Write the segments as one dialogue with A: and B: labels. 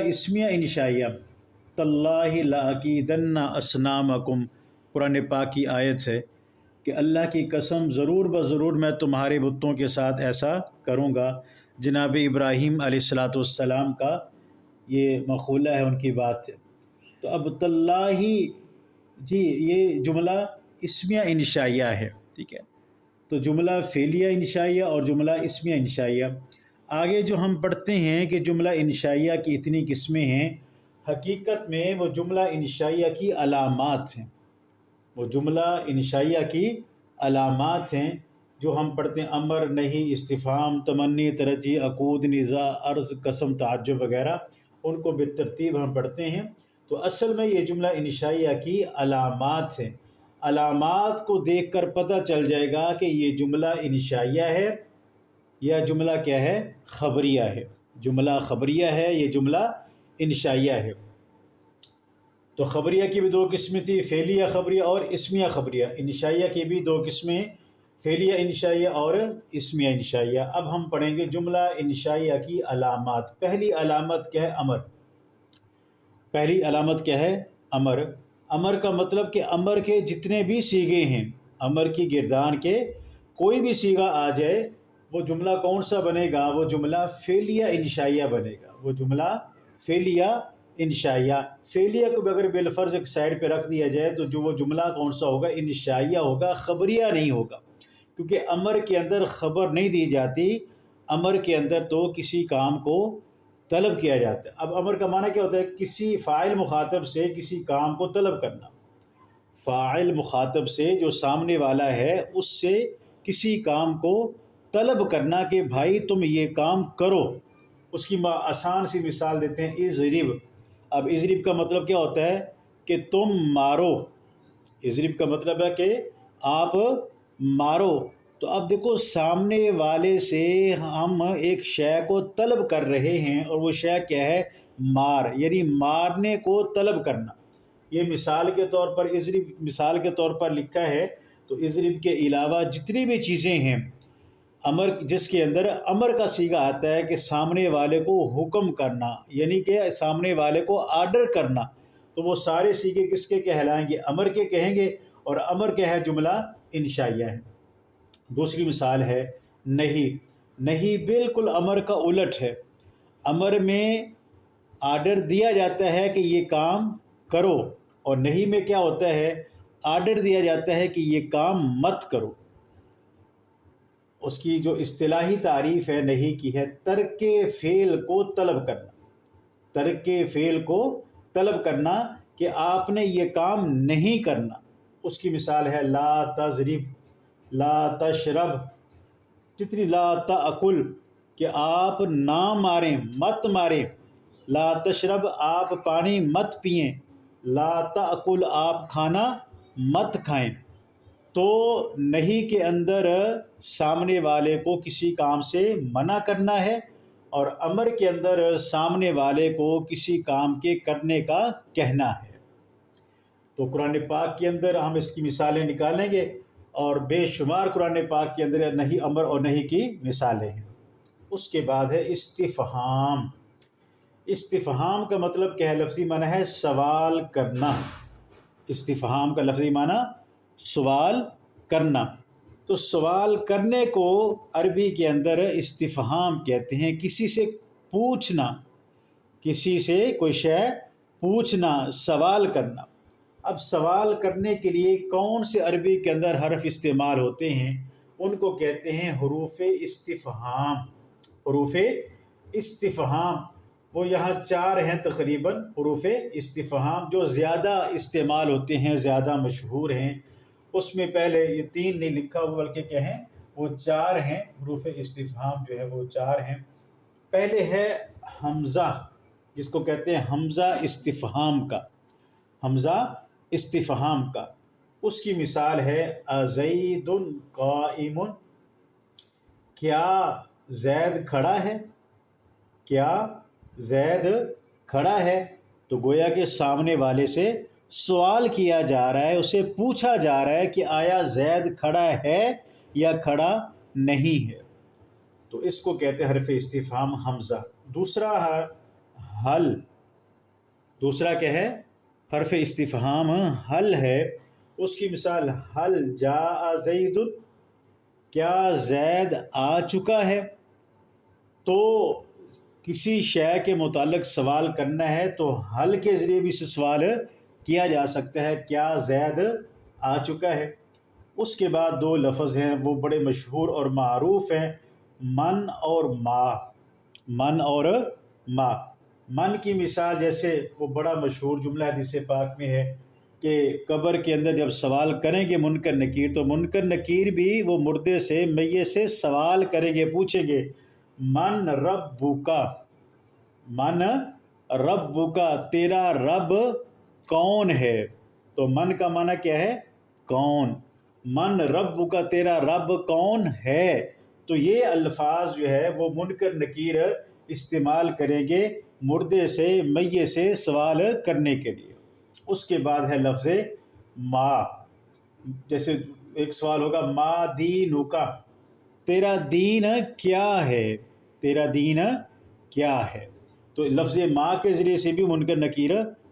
A: اسمیہ انشائیہ تاللہ لأکیدن اصنامکم، قرآن پاک کی آیت ہے کہ اللہ کی قسم ضرور بضرور میں تمہارے بتوں کے ساتھ ایسا کروں گا۔ جناب ابراہیم علیہ السلام کا یہ مقولہ ہے، ان کی بات ہے۔ تو اب تاللہ جی یہ جملہ اسمیہ انشائیہ ہے، ٹھیک ہے۔ تو جملہ فعلیہ انشائیہ اور جملہ اسمیہ انشائیہ۔ آگے جو ہم پڑھتے ہیں کہ جملہ انشائیہ کی اتنی قسمیں ہیں، حقیقت میں وہ جملہ انشائیہ کی علامات ہیں، وہ جملہ انشائیہ کی علامات ہیں جو ہم پڑھتے ہیں، امر، نہیں، استفہام، تمنی، ترجیح، عقود، نزاع، عرض، قسم، تعجب وغیرہ، ان کو بالترتیب ہم پڑھتے ہیں۔ تو اصل میں یہ جملہ انشائیہ کی علامات ہیں۔ علامات کو دیکھ کر پتہ چل جائے گا کہ یہ جملہ انشائیہ ہے یا جملہ کیا ہے، خبریہ ہے۔ جملہ خبریہ ہے، یہ جملہ انشائیہ ہے۔ تو خبریہ کی بھی دو قسمیں تھی، فعلیہ خبریہ اور اسمیہ خبریہ۔ انشائیہ کی بھی دو قسمیں، فعلیہ انشائیہ اور اسمیہ انشائیہ۔ اب ہم پڑھیں گے جملہ انشائیہ کی علامات۔ پہلی علامت کیا ہے؟ امر۔ پہلی علامت کیا ہے؟ امر۔ امر کا مطلب کہ امر کے جتنے بھی صیغے ہیں، امر کی گردان کے کوئی بھی صیغہ آ جائے، وہ جملہ کون سا بنے گا؟ وہ جملہ فعلیہ انشائیہ بنے گا، وہ جملہ فعلیہ انشائیہ۔ فعلیہ کو اگر بالفرض ایک سائڈ پہ رکھ دیا جائے تو جو وہ جملہ کون سا ہوگا؟ انشائیہ ہوگا، خبریہ نہیں ہوگا، کیونکہ امر کے اندر خبر نہیں دی جاتی، امر کے اندر تو کسی کام کو طلب کیا جاتا ہے۔ اب امر کا معنی کیا ہوتا ہے؟ کسی فاعل مخاطب سے کسی کام کو طلب کرنا۔ فاعل مخاطب سے جو سامنے والا ہے اس سے کسی کام کو طلب کرنا کہ بھائی تم یہ کام کرو۔ اس کی آسان سی مثال دیتے ہیں، اضرب۔ اب اضرب کا مطلب کیا ہوتا ہے؟ کہ تم مارو۔ اضرب کا مطلب ہے کہ آپ مارو۔ تو اب دیکھو، سامنے والے سے ہم ایک شے کو طلب کر رہے ہیں اور وہ شے کیا ہے؟ مار، یعنی مارنے کو طلب کرنا۔ یہ مثال کے طور پر اضرب مثال کے طور پر لکھا ہے۔ تو اضرب کے علاوہ جتنی بھی چیزیں ہیں امر، جس کے اندر امر کا صیغہ آتا ہے کہ سامنے والے کو حکم کرنا، یعنی کہ سامنے والے کو آرڈر کرنا، تو وہ سارے صیغے کس کے کہلائیں گے؟ امر کے کہیں گے، اور امر کیا ہے؟ جملہ انشائیہ ہے۔ دوسری مثال ہے نہیں۔ نہیں بالکل امر کا الٹ ہے۔ امر میں آرڈر دیا جاتا ہے کہ یہ کام کرو، اور نہیں میں کیا ہوتا ہے؟ آرڈر دیا جاتا ہے کہ یہ کام مت کرو۔ اس کی جو اصطلاحی تعریف ہے نہیں کی ہے، ترک فعل کو طلب کرنا۔ ترک فعل کو طلب کرنا کہ آپ نے یہ کام نہیں کرنا۔ اس کی مثال ہے لا تضرب، لا تشرب، جتنی لا تأکل کہ آپ نہ ماریں، مت ماریں، لا تشرب آپ پانی مت پئیں، لا تأکل آپ کھانا مت کھائیں۔ تو نہیں کے اندر سامنے والے کو کسی کام سے منع کرنا ہے، اور امر کے اندر سامنے والے کو کسی کام کے کرنے کا کہنا ہے۔ تو قرآن پاک کے اندر ہم اس کی مثالیں نکالیں گے، اور بے شمار قرآن پاک کے اندر نہیں امر اور نہیں کی مثالیں ہیں۔ اس کے بعد ہے استفہام۔ استفہام کا مطلب کیا ہے؟ لفظی معنی ہے سوال کرنا۔ استفہام کا لفظی معنی سوال کرنا۔ تو سوال کرنے کو عربی کے اندر استفہام کہتے ہیں، کسی سے پوچھنا، کسی سے کوئی شے پوچھنا، سوال کرنا۔ اب سوال کرنے کے لیے کون سے عربی کے اندر حرف استعمال ہوتے ہیں؟ ان کو کہتے ہیں حروف استفہام۔ حروف استفہام، وہ یہاں 4 ہیں تقریباً حروف استفہام جو زیادہ استعمال ہوتے ہیں، زیادہ مشہور ہیں۔ اس میں پہلے یہ 3 نہیں لکھا ہوا، بلکہ کیا ہیں؟ وہ 4 ہیں۔ حروف استفہام جو ہے وہ 4 ہیں۔ پہلے ہے حمزہ، جس کو کہتے ہیں حمزہ استفہام کا، حمزہ استفہام کا۔ اس کی مثال ہے ازید قائم، کیا زید کھڑا ہے؟ کیا زید کھڑا ہے؟ تو گویا کہ سامنے والے سے سوال کیا جا رہا ہے، اسے پوچھا جا رہا ہے کہ آیا زید کھڑا ہے یا کھڑا نہیں ہے۔ تو اس کو کہتے ہیں حرف استفہام حمزہ۔ دوسرا حل، دوسرا کیا ہے؟ حرف استفہام حل ہے، اس کی مثال حل جاء زید، کیا زید آ چکا ہے؟ تو کسی شے کے متعلق سوال کرنا ہے تو حل کے ذریعے بھی سے سوال کیا جا سکتا ہے، کیا زید آ چکا ہے؟ اس کے بعد دو لفظ ہیں وہ بڑے مشہور اور معروف ہیں، من اور ما۔ من اور ما، من کی مثال جیسے وہ بڑا مشہور جملہ حدیث پاک میں ہے کہ قبر کے اندر جب سوال کریں گے منکر نکیر، تو منکر نکیر بھی وہ مردے سے میت سے سوال کریں گے، پوچھیں گے من ربک، من ربک، تیرا رب کون ہے؟ تو من کا معنی کیا ہے؟ کون۔ من ربک، تیرا رب کون ہے؟ تو یہ الفاظ جو ہے وہ منکر نکیر استعمال کریں گے مردے سے میت سے سوال کرنے کے لیے۔ اس کے بعد ہے لفظ ما، جیسے ایک سوال ہوگا ما دینک، تیرا دین کیا ہے؟ تیرا دین کیا ہے؟ تو لفظ ما کے ذریعے سے بھی منکر نکیر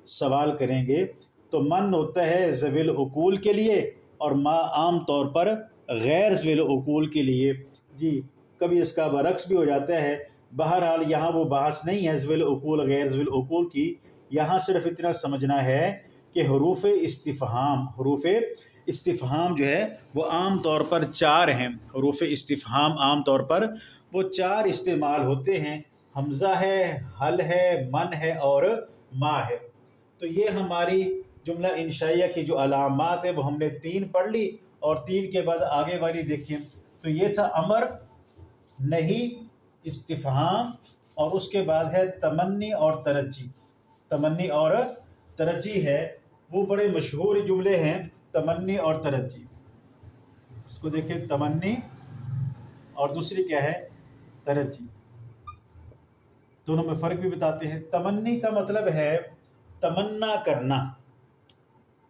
A: سوال کریں گے۔ تو من ہوتا ہے ذوی العقول کے لیے، اور ما عام طور پر غیر ذوی العقول کے لیے۔ جی کبھی اس کا برعکس بھی ہو جاتا ہے، بہرحال یہاں وہ بحث نہیں ہے ذوی العقول غیر ذوی العقول کی، یہاں صرف اتنا سمجھنا ہے کہ حروف استفہام، حروف استفہام جو ہے وہ عام طور پر 4 ہیں۔ حروف استفہام عام طور پر وہ 4 استعمال ہوتے ہیں، حمزہ ہے، حل ہے، من ہے اور ما ہے۔ تو یہ ہماری جملہ انشائیہ کی جو علامات ہیں وہ ہم نے 3 پڑھ لی، اور 3 کے بعد آگے والی دیکھیں تو یہ تھا امر، نہیں، استفہام، اور اس کے بعد ہے تمنی اور ترجی۔ تمنی اور ترجی ہے، وہ بڑے مشہور جملے ہیں تمنی اور ترجی۔ اس کو دیکھیں، تمنی اور دوسری کیا ہے؟ ترجی، دونوں میں فرق بھی بتاتے ہیں۔ تمنی کا مطلب ہے تمنا کرنا،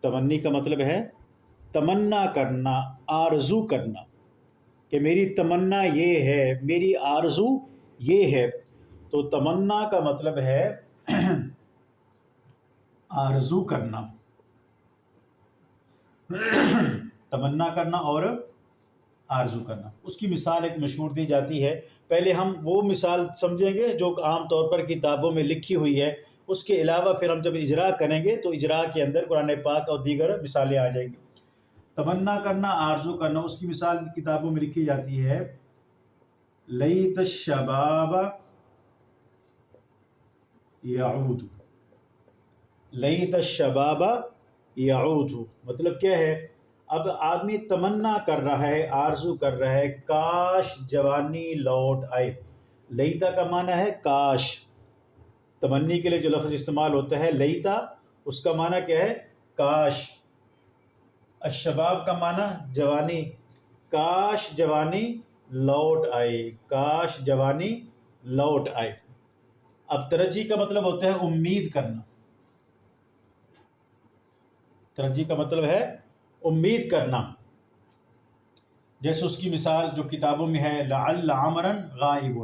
A: تمنی کا مطلب ہے تمنا کرنا، آرزو کرنا، کہ میری تمنا یہ ہے، میری آرزو یہ ہے۔ تو تمنا کا مطلب ہے آرزو کرنا، تمنا کرنا اور آرزو کرنا۔ اس کی مثال ایک مشہور دی جاتی ہے، پہلے ہم وہ مثال سمجھیں گے جو عام طور پر کتابوں میں لکھی ہوئی ہے، اس کے علاوہ پھر ہم جب اجرا کریں گے تو اجرا کے اندر قرآن پاک اور دیگر مثالیں آ جائیں گی۔ تمنا کرنا، آرزو کرنا، اس کی مثال کتابوں میں لکھی جاتی ہے، لیت الشباب یعود، لیت الشباب یعود، مطلب کیا ہے؟ اب آدمی تمنا کر رہا ہے، آرزو کر رہا ہے، کاش جوانی لوٹ آئے۔ لیتا کا معنی ہے کاش، تمنی کے لیے جو لفظ استعمال ہوتا ہے لیتا، اس کا معنی کیا ہے؟ کاش۔ الشباب کا معنی جوانی، کاش جوانی لوٹ آئے، کاش جوانی لوٹ آئے۔ اب ترجی کا مطلب ہوتا ہے امید کرنا، ترجی کا مطلب ہے امید کرنا، جیسے اس کی مثال جو کتابوں میں ہے، لعل عمرا غائب،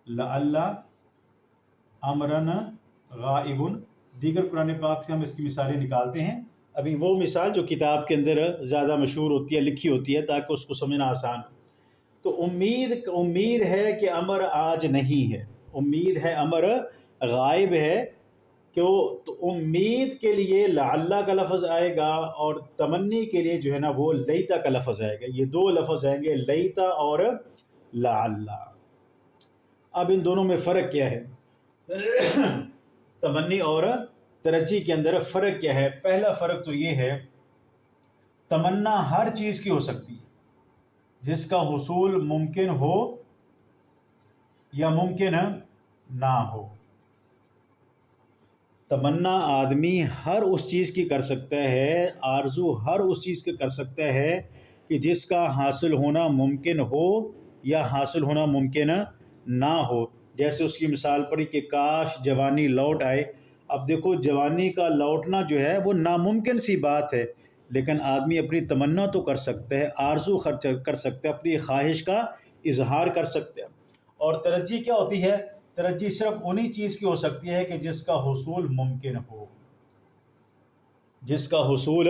A: لعل عمرا غائب، دیگر قرآن پاک سے ہم اس کی مثالیں نکالتے ہیں۔ ابھی وہ مثال جو کتاب کے اندر زیادہ مشہور ہوتی ہے، لکھی ہوتی ہے، تاکہ اس کو سمجھنا آسان ہو۔ تو امید ہے کہ امر آج نہیں ہے، امید ہے امر غائب ہے، تو امید کے لیے لعل کا لفظ آئے گا، اور تمنی کے لیے جو ہے نا وہ لیتا کا لفظ آئے گا۔ یہ 2 لفظ آئیں گے، لیتا اور لعل۔ اب ان دونوں میں فرق کیا ہے؟ تمنی اور ترجی کے اندر فرق کیا ہے؟ پہلا فرق تو یہ ہے، تمنا ہر چیز کی ہو سکتی ہے جس کا حصول ممکن ہو یا ممکن نہ ہو۔ تمنا آدمی ہر اس چیز کی کر سکتا ہے، آرزو ہر اس چیز کی کر سکتا ہے کہ جس کا حاصل ہونا ممکن ہو یا حاصل ہونا ممکن نہ ہو۔ جیسے اس کی مثال پڑی کہ کاش جوانی لوٹ آئے۔ اب دیکھو، جوانی کا لوٹنا جو ہے وہ ناممکن سی بات ہے، لیکن آدمی اپنی تمنا تو کر سکتا ہے، آرزو کر سکتا ہے، اپنی خواہش کا اظہار کر سکتا ہے۔ اور ترجی کیا ہوتی ہے؟ ترجی صرف انہی چیز کی ہو سکتی ہے کہ جس کا حصول ممکن ہو، جس کا حصول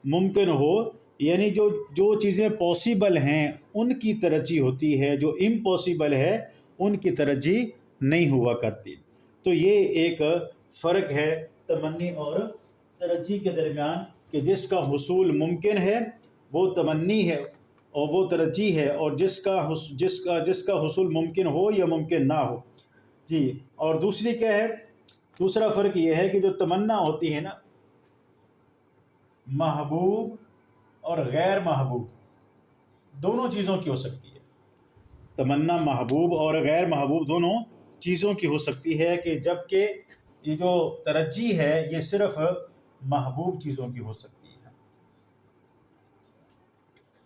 A: ممکن ہو، یعنی جو چیزیں پاسبل ہیں ان کی ترجیح ہوتی ہے، جو امپاسبل ہے ان کی ترجیح نہیں ہوا کرتی۔ تو یہ ایک فرق ہے تمنی اور ترجیح کے درمیان، کہ جس کا حصول ممکن ہے وہ تمنی ہے اور وہ ترجیح ہے، اور جس کا حصول ممکن ہو یا ممکن نہ ہو۔ جی، اور دوسری کیا ہے، دوسرا فرق یہ ہے کہ جو تمنا ہوتی ہے نا، محبوب اور غیر محبوب دونوں چیزوں کی ہو سکتی ہے۔ تمنا محبوب اور غیر محبوب دونوں چیزوں کی ہو سکتی ہے، کہ جب کہ یہ جو ترجیح ہے یہ صرف محبوب چیزوں کی ہو سکتی ہے۔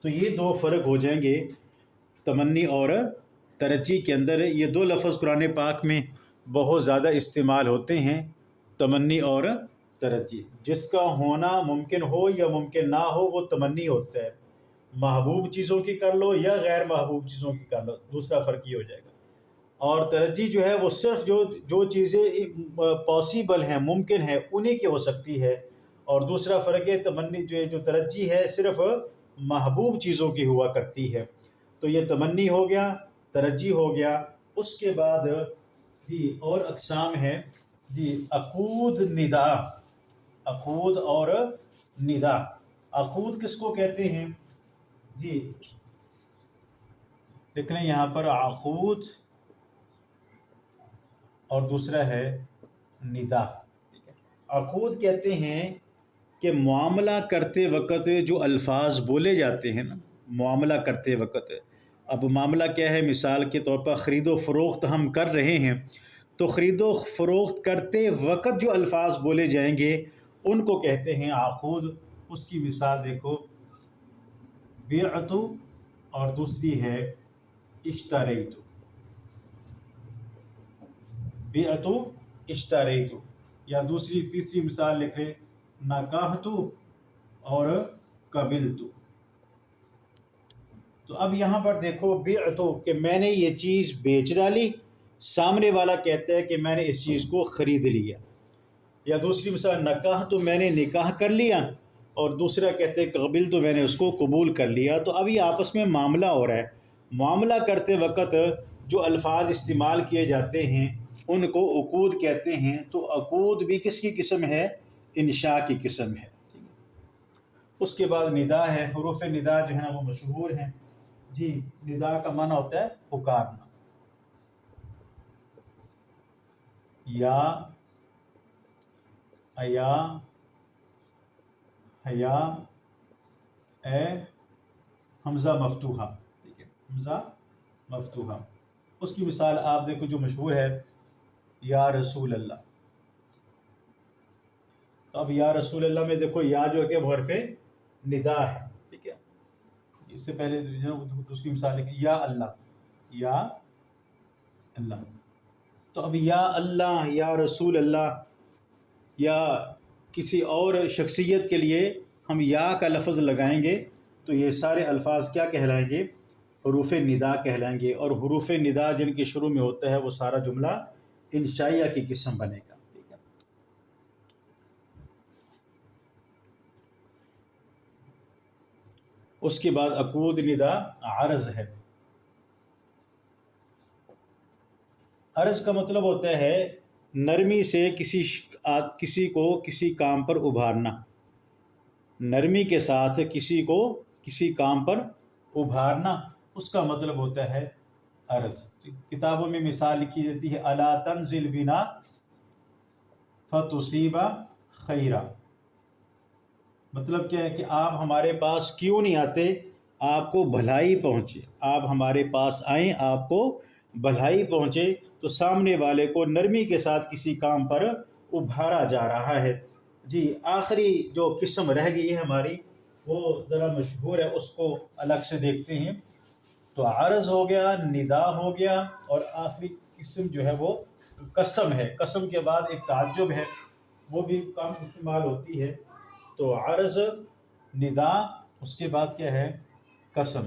A: تو یہ دو فرق ہو جائیں گے تمنی اور ترجیح کے اندر۔ یہ دو لفظ قرآن پاک میں بہت زیادہ استعمال ہوتے ہیں، تمنی اور ترجیح۔ جس کا ہونا ممکن ہو یا ممکن نہ ہو وہ تمنی ہوتا ہے، محبوب چیزوں کی کر لو یا غیر محبوب چیزوں کی کر لو، دوسرا فرق یہ ہو جائے گا۔ اور ترجیح جو ہے وہ صرف جو چیزیں پاسبل ہیں، ممکن ہے، انہی کی ہو سکتی ہے، اور دوسرا فرق ہے تمنی جو ترجیح ہے صرف محبوب چیزوں کی ہوا کرتی ہے۔ تو یہ تمنی ہو گیا، ترجیح ہو گیا۔ اس کے بعد جی اور اقسام ہے، جی عقود ندا، عقود اور ندا۔ عقود کس کو کہتے ہیں؟ جی لکھ لیں یہاں پر، عقود اور دوسرا ہے ندا۔ ٹھیک ہے، عقود کہتے ہیں کہ معاملہ کرتے وقت جو الفاظ بولے جاتے ہیں نا، معاملہ کرتے وقت، اب معاملہ کیا ہے، مثال کے طور پر خرید و فروخت ہم کر رہے ہیں، تو خرید و فروخت کرتے وقت جو الفاظ بولے جائیں گے ان کو کہتے ہیں عقود۔ اس کی مثال دیکھو، بیعت اور دوسری ہے اشتریت، بیعت اشتریت، یا تیسری مثال لکھیں، نکاحت اور قبلت۔ تو اب یہاں پر دیکھو، بیعت کہ میں نے یہ چیز بیچ ڈالی، سامنے والا کہتا ہے کہ میں نے اس چیز کو خرید لیا، یا دوسری مثال نکاح تو میں نے نکاح کر لیا، اور دوسرا کہتے ہیں قبل تو میں نے اس کو قبول کر لیا۔ تو اب یہ آپس میں معاملہ ہو رہا ہے، معاملہ کرتے وقت جو الفاظ استعمال کیے جاتے ہیں ان کو عقود کہتے ہیں۔ تو عقود بھی کس کی قسم ہے؟ انشاء کی قسم ہے۔ اس کے بعد ندا ہے، حروف ندا جو ہے نا وہ مشہور ہیں۔ جی ندا کا معنی ہوتا ہے پکارنا، یا ایا، حیا، اے، حمزہ مفتوحہ، ٹھیک ہے، حمزہ مفتوحہ۔ اس کی مثال آپ دیکھو جو مشہور ہے، یا رسول اللہ۔ تو اب یا رسول اللہ میں دیکھو یا جو کہ حرف ندا ہے، ٹھیک ہے۔ اس سے پہلے دوسری مثال لکھیں، یا اللہ، یا اللہ۔ تو اب یا اللہ، یا رسول اللہ، یا کسی اور شخصیت کے لیے ہم یا کا لفظ لگائیں گے تو یہ سارے الفاظ کیا کہلائیں گے؟ حروف ندا کہلائیں گے۔ اور حروف ندا جن کے شروع میں ہوتا ہے وہ سارا جملہ انشائیہ کی قسم بنے گا، ٹھیک ہے۔ اس کے بعد عقود ندا عرض ہے۔ عرض کا مطلب ہوتا ہے نرمی سے کسی کو کسی کام پر ابھارنا، نرمی کے ساتھ کسی کو کسی کام پر ابھارنا، اس کا مطلب ہوتا ہے عرض۔ کتابوں میں مثال لکھی جاتی ہے، الا تنزل بنا فتصیب خیرا، مطلب کیا ہے کہ آپ ہمارے پاس کیوں نہیں آتے، آپ کو بھلائی پہنچے، آپ ہمارے پاس آئیں آپ کو بھلائی پہنچے۔ تو سامنے والے کو نرمی کے ساتھ کسی کام پر ابھارا جا رہا ہے۔ جی آخری جو قسم رہ گئی ہے ہماری وہ ذرا مشہور ہے، اس کو الگ سے دیکھتے ہیں۔ تو عرض ہو گیا، ندا ہو گیا، اور آخری قسم جو ہے وہ قسم ہے۔ قسم کے بعد ایک تعجب ہے، وہ بھی کم استعمال ہوتی ہے۔ تو عرض، ندا، اس کے بعد کیا ہے؟ قسم۔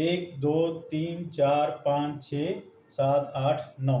A: 1 2 3 4 5 6 7 8 9,